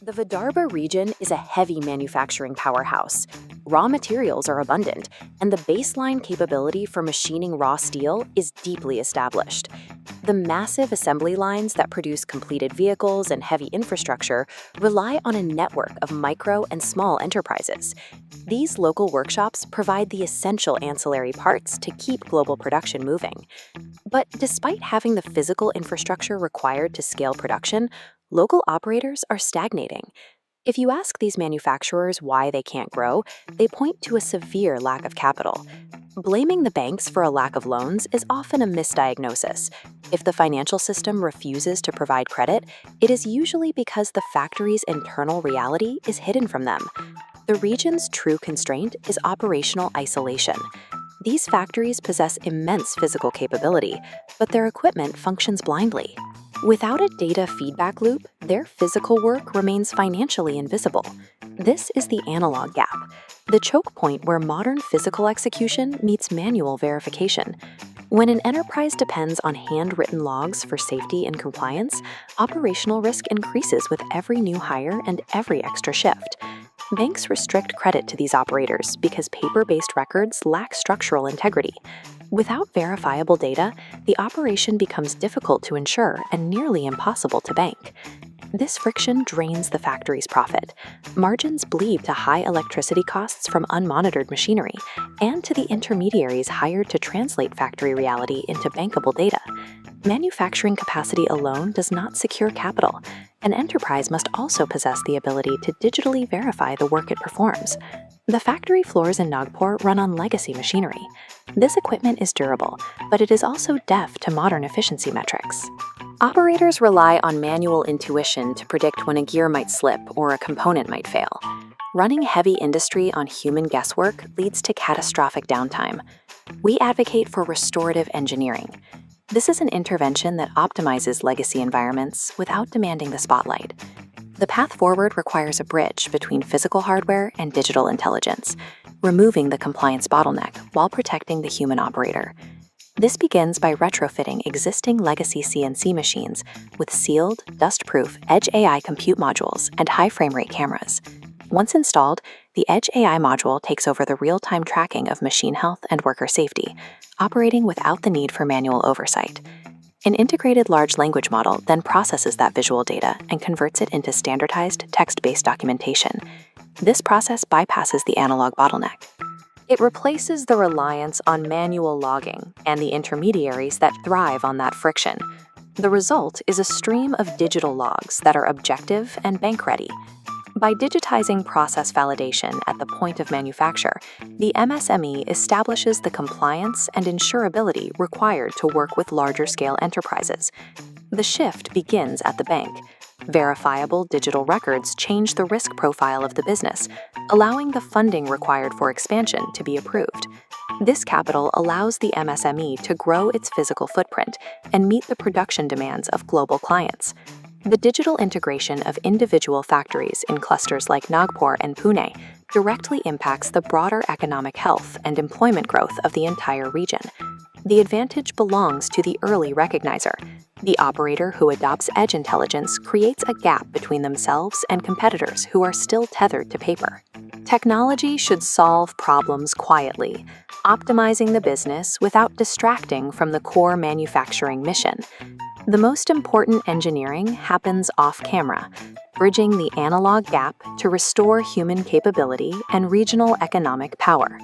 The Vidarbha region is a heavy manufacturing powerhouse. Raw materials are abundant, and the baseline capability for machining raw steel is deeply established. The massive assembly lines that produce completed vehicles and heavy infrastructure rely on a network of micro and small enterprises. These local workshops provide the essential ancillary parts to keep global production moving. But despite having the physical infrastructure required to scale production, local operators are stagnating. If you ask these manufacturers why they can't grow, they point to a severe lack of capital. Blaming the banks for a lack of loans is often a misdiagnosis. If the financial system refuses to provide credit, it is usually because the factory's internal reality is hidden from them. The region's true constraint is operational isolation. These factories possess immense physical capability, but their equipment functions blindly. Without a data feedback loop, their physical work remains financially invisible. This is the analog gap, the choke point where modern physical execution meets manual verification. When an enterprise depends on handwritten logs for safety and compliance, operational risk increases with every new hire and every extra shift. Banks restrict credit to these operators because paper-based records lack structural integrity. Without verifiable data, the operation becomes difficult to ensure and nearly impossible to bank. This friction drains the factory's profit. Margins bleed to high electricity costs from unmonitored machinery and to the intermediaries hired to translate factory reality into bankable data. Manufacturing capacity alone does not secure capital. An enterprise must also possess the ability to digitally verify the work it performs. The factory floors in Nagpur run on legacy machinery. This equipment is durable, but it is also deaf to modern efficiency metrics. Operators rely on manual intuition to predict when a gear might slip or a component might fail. Running heavy industry on human guesswork leads to catastrophic downtime. We advocate for restorative engineering. This is an intervention that optimizes legacy environments without demanding the spotlight. The path forward requires a bridge between physical hardware and digital intelligence, removing the compliance bottleneck while protecting the human operator. This begins by retrofitting existing legacy CNC machines with sealed, dust-proof edgeai compute modules and high frame rate cameras. Once installed, the edgeai module takes over the real-time tracking of machine health and worker safety, operating without the need for manual oversight. An integrated large language model then processes that visual data and converts it into standardized text-based documentation. This process bypasses the analog bottleneck. It replaces the reliance on manual logging and the intermediaries that thrive on that friction. The result is a stream of digital logs that are objective and bank-ready. By digitizing process validation at the point of manufacture, the MSME establishes the compliance and insurability required to work with larger-scale enterprises. The shift begins at the bank. Verifiable digital records change the risk profile of the business, allowing the funding required for expansion to be approved. This capital allows the MSME to grow its physical footprint and meet the production demands of global clients. The digital integration of individual factories in clusters like Nagpur and Pune directly impacts the broader economic health and employment growth of the entire region. The advantage belongs to the early recognizer. The operator who adopts edge intelligence creates a gap between themselves and competitors who are still tethered to paper. Technology should solve problems quietly, optimizing the business without distracting from the core manufacturing mission. The most important engineering happens off-camera, bridging the analog gap to restore human capability and regional economic power.